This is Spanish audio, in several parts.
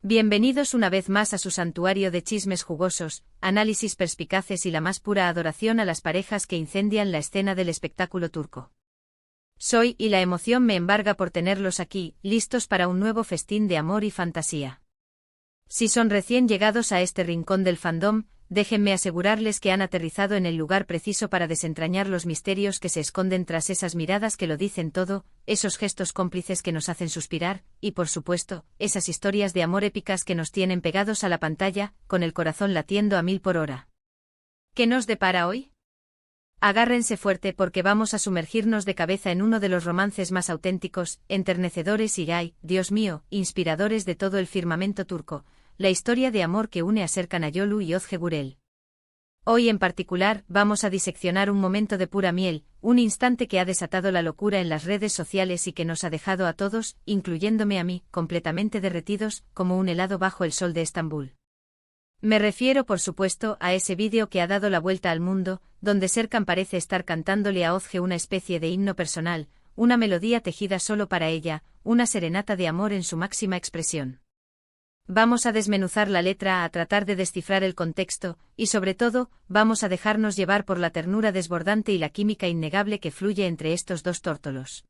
Bienvenidos una vez más a su santuario de chismes jugosos, análisis perspicaces y la más pura adoración a las parejas que incendian la escena del espectáculo turco. Soy y la emoción me embarga por tenerlos aquí, listos para un nuevo festín de amor y fantasía. Si son recién llegados a este rincón del fandom, déjenme asegurarles que han aterrizado en el lugar preciso para desentrañar los misterios que se esconden tras esas miradas que lo dicen todo, esos gestos cómplices que nos hacen suspirar, y por supuesto, esas historias de amor épicas que nos tienen pegados a la pantalla, con el corazón latiendo a 1000 por hora. ¿Qué nos depara hoy? Agárrense fuerte porque vamos a sumergirnos de cabeza en uno de los romances más auténticos, enternecedores y, ay, Dios mío, inspiradores de todo el firmamento turco, la historia de amor que une a Serkan Ayolu y Özge Gürel. Hoy en particular, vamos a diseccionar un momento de pura miel, un instante que ha desatado la locura en las redes sociales y que nos ha dejado a todos, incluyéndome a mí, completamente derretidos, como un helado bajo el sol de Estambul. Me refiero por supuesto a ese vídeo que ha dado la vuelta al mundo, donde Serkan parece estar cantándole a Özge una especie de himno personal, una melodía tejida solo para ella, una serenata de amor en su máxima expresión. Vamos a desmenuzar la letra, a tratar de descifrar el contexto, y sobre todo, vamos a dejarnos llevar por la ternura desbordante y la química innegable que fluye entre estos dos tórtolos.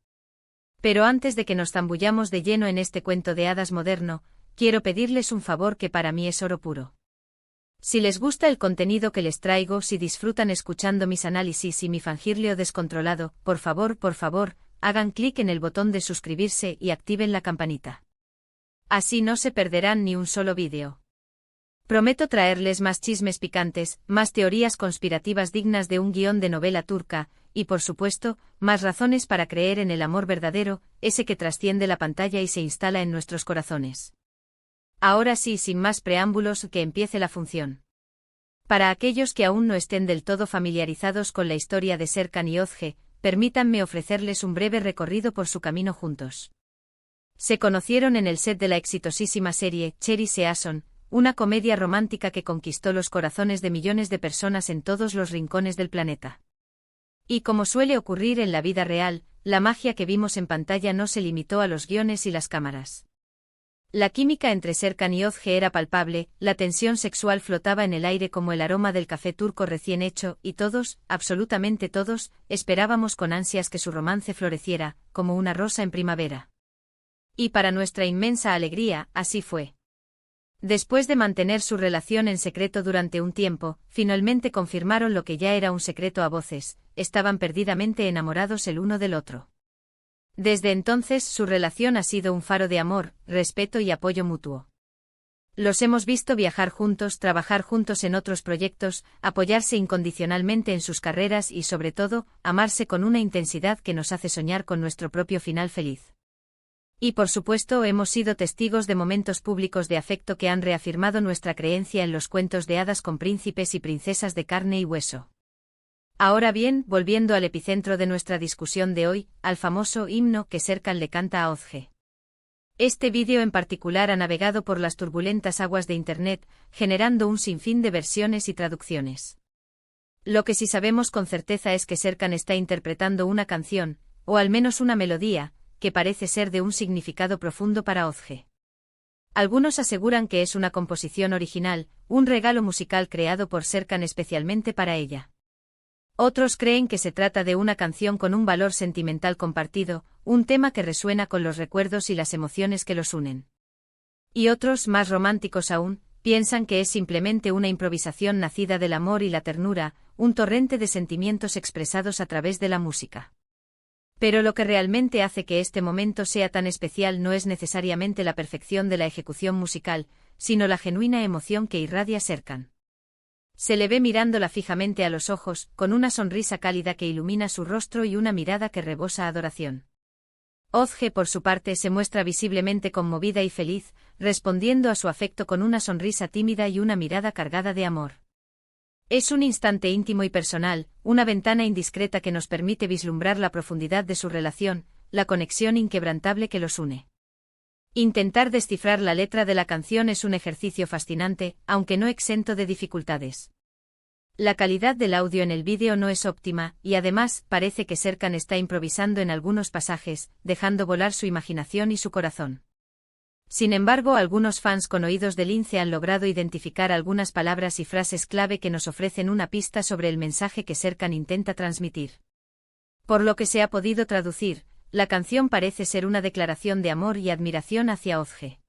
Pero antes de que nos zambullamos de lleno en este cuento de hadas moderno, quiero pedirles un favor que para mí es oro puro. Si les gusta el contenido que les traigo, si disfrutan escuchando mis análisis y mi fangirleo descontrolado, por favor, hagan clic en el botón de suscribirse y activen la campanita. Así no se perderán ni un solo vídeo. Prometo traerles más chismes picantes, más teorías conspirativas dignas de un guión de novela turca, y por supuesto, más razones para creer en el amor verdadero, ese que trasciende la pantalla y se instala en nuestros corazones. Ahora sí, sin más preámbulos, que empiece la función. Para aquellos que aún no estén del todo familiarizados con la historia de Serkan y Özge, permítanme ofrecerles un breve recorrido por su camino juntos. Se conocieron en el set de la exitosísima serie Cherry Season, una comedia romántica que conquistó los corazones de millones de personas en todos los rincones del planeta. Y como suele ocurrir en la vida real, la magia que vimos en pantalla no se limitó a los guiones y las cámaras. La química entre Serkan y Özge era palpable, la tensión sexual flotaba en el aire como el aroma del café turco recién hecho, y todos, absolutamente todos, esperábamos con ansias que su romance floreciera, como una rosa en primavera. Y para nuestra inmensa alegría, así fue. Después de mantener su relación en secreto durante un tiempo, finalmente confirmaron lo que ya era un secreto a voces, estaban perdidamente enamorados el uno del otro. Desde entonces su relación ha sido un faro de amor, respeto y apoyo mutuo. Los hemos visto viajar juntos, trabajar juntos en otros proyectos, apoyarse incondicionalmente en sus carreras y sobre todo, amarse con una intensidad que nos hace soñar con nuestro propio final feliz. Y por supuesto hemos sido testigos de momentos públicos de afecto que han reafirmado nuestra creencia en los cuentos de hadas con príncipes y princesas de carne y hueso. Ahora bien, volviendo al epicentro de nuestra discusión de hoy, al famoso himno que Serkan le canta a Özge. Este vídeo en particular ha navegado por las turbulentas aguas de Internet, generando un sinfín de versiones y traducciones. Lo que sí sabemos con certeza es que Serkan está interpretando una canción, o al menos una melodía, que parece ser de un significado profundo para Özge. Algunos aseguran que es una composición original, un regalo musical creado por Serkan especialmente para ella. Otros creen que se trata de una canción con un valor sentimental compartido, un tema que resuena con los recuerdos y las emociones que los unen. Y otros, más románticos aún, piensan que es simplemente una improvisación nacida del amor y la ternura, un torrente de sentimientos expresados a través de la música. Pero lo que realmente hace que este momento sea tan especial no es necesariamente la perfección de la ejecución musical, sino la genuina emoción que irradia Serkan. Se le ve mirándola fijamente a los ojos, con una sonrisa cálida que ilumina su rostro y una mirada que rebosa adoración. Özge por su parte se muestra visiblemente conmovida y feliz, respondiendo a su afecto con una sonrisa tímida y una mirada cargada de amor. Es un instante íntimo y personal, una ventana indiscreta que nos permite vislumbrar la profundidad de su relación, la conexión inquebrantable que los une. Intentar descifrar la letra de la canción es un ejercicio fascinante, aunque no exento de dificultades. La calidad del audio en el vídeo no es óptima, y además, parece que Serkan está improvisando en algunos pasajes, dejando volar su imaginación y su corazón. Sin embargo, algunos fans con oídos de lince han logrado identificar algunas palabras y frases clave que nos ofrecen una pista sobre el mensaje que Serkan intenta transmitir. Por lo que se ha podido traducir, la canción parece ser una declaración de amor y admiración hacia Özge.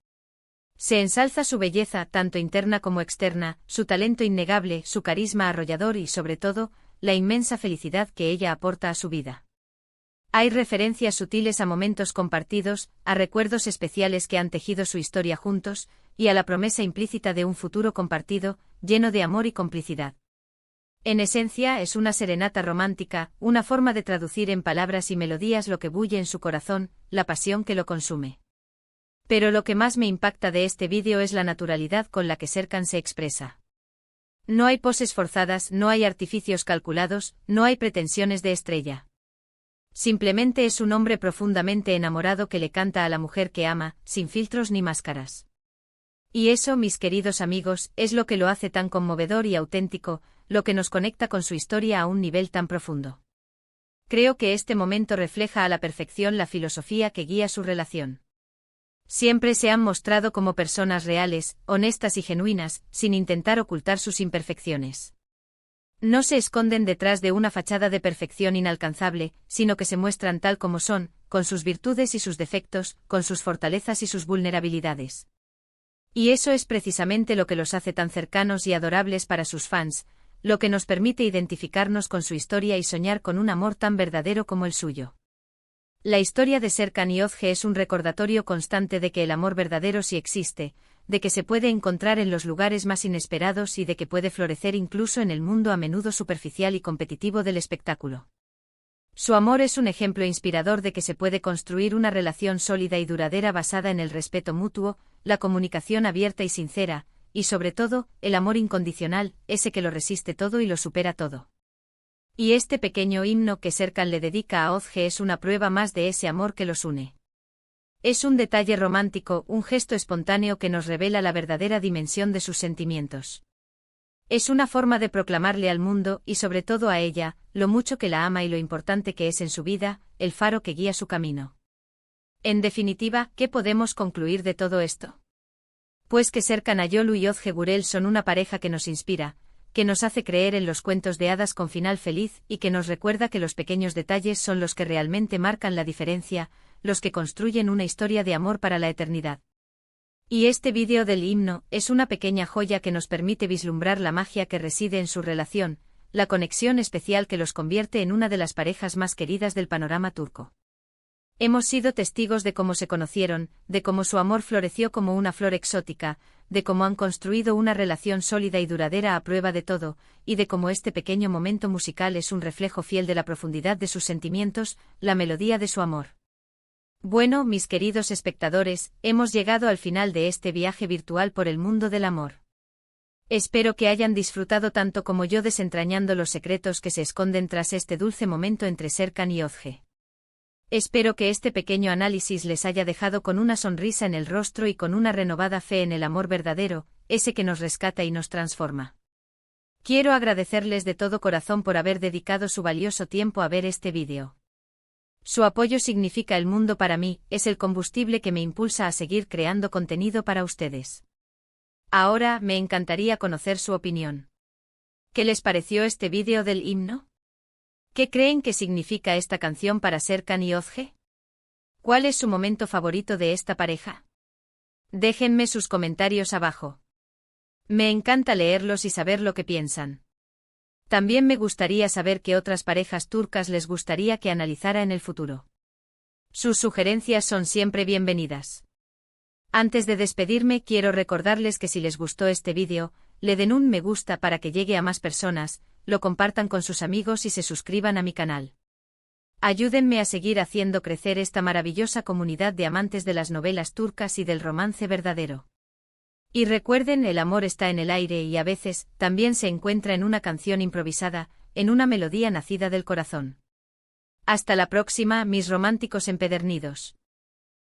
Se ensalza su belleza, tanto interna como externa, su talento innegable, su carisma arrollador y, sobre todo, la inmensa felicidad que ella aporta a su vida. Hay referencias sutiles a momentos compartidos, a recuerdos especiales que han tejido su historia juntos, y a la promesa implícita de un futuro compartido, lleno de amor y complicidad. En esencia, es una serenata romántica, una forma de traducir en palabras y melodías lo que bulle en su corazón, la pasión que lo consume. Pero lo que más me impacta de este vídeo es la naturalidad con la que Serkan se expresa. No hay poses forzadas, no hay artificios calculados, no hay pretensiones de estrella. Simplemente es un hombre profundamente enamorado que le canta a la mujer que ama, sin filtros ni máscaras. Y eso, mis queridos amigos, es lo que lo hace tan conmovedor y auténtico, lo que nos conecta con su historia a un nivel tan profundo. Creo que este momento refleja a la perfección la filosofía que guía su relación. Siempre se han mostrado como personas reales, honestas y genuinas, sin intentar ocultar sus imperfecciones. No se esconden detrás de una fachada de perfección inalcanzable, sino que se muestran tal como son, con sus virtudes y sus defectos, con sus fortalezas y sus vulnerabilidades. Y eso es precisamente lo que los hace tan cercanos y adorables para sus fans, lo que nos permite identificarnos con su historia y soñar con un amor tan verdadero como el suyo. La historia de Serkan y Özge es un recordatorio constante de que el amor verdadero sí existe, de que se puede encontrar en los lugares más inesperados y de que puede florecer incluso en el mundo a menudo superficial y competitivo del espectáculo. Su amor es un ejemplo inspirador de que se puede construir una relación sólida y duradera basada en el respeto mutuo, la comunicación abierta y sincera, y sobre todo, el amor incondicional, ese que lo resiste todo y lo supera todo. Y este pequeño himno que Serkan le dedica a Özge es una prueba más de ese amor que los une. Es un detalle romántico, un gesto espontáneo que nos revela la verdadera dimensión de sus sentimientos. Es una forma de proclamarle al mundo, y sobre todo a ella, lo mucho que la ama y lo importante que es en su vida, el faro que guía su camino. En definitiva, ¿qué podemos concluir de todo esto? Pues que Serkan Ayolu y Özge Gürel son una pareja que nos inspira, que nos hace creer en los cuentos de hadas con final feliz y que nos recuerda que los pequeños detalles son los que realmente marcan la diferencia, los que construyen una historia de amor para la eternidad. Y este vídeo del himno es una pequeña joya que nos permite vislumbrar la magia que reside en su relación, la conexión especial que los convierte en una de las parejas más queridas del panorama turco. Hemos sido testigos de cómo se conocieron, de cómo su amor floreció como una flor exótica, de cómo han construido una relación sólida y duradera a prueba de todo, y de cómo este pequeño momento musical es un reflejo fiel de la profundidad de sus sentimientos, la melodía de su amor. Bueno, mis queridos espectadores, hemos llegado al final de este viaje virtual por el mundo del amor. Espero que hayan disfrutado tanto como yo desentrañando los secretos que se esconden tras este dulce momento entre Serkan y Özge. Espero que este pequeño análisis les haya dejado con una sonrisa en el rostro y con una renovada fe en el amor verdadero, ese que nos rescata y nos transforma. Quiero agradecerles de todo corazón por haber dedicado su valioso tiempo a ver este vídeo. Su apoyo significa el mundo para mí, es el combustible que me impulsa a seguir creando contenido para ustedes. Ahora, me encantaría conocer su opinión. ¿Qué les pareció este vídeo del himno? ¿Qué creen que significa esta canción para Serkan y Özge? ¿Cuál es su momento favorito de esta pareja? Déjenme sus comentarios abajo. Me encanta leerlos y saber lo que piensan. También me gustaría saber qué otras parejas turcas les gustaría que analizara en el futuro. Sus sugerencias son siempre bienvenidas. Antes de despedirme, quiero recordarles que si les gustó este vídeo, le den un me gusta para que llegue a más personas, lo compartan con sus amigos y se suscriban a mi canal. Ayúdenme a seguir haciendo crecer esta maravillosa comunidad de amantes de las novelas turcas y del romance verdadero. Y recuerden, el amor está en el aire y a veces, también se encuentra en una canción improvisada, en una melodía nacida del corazón. Hasta la próxima, mis románticos empedernidos.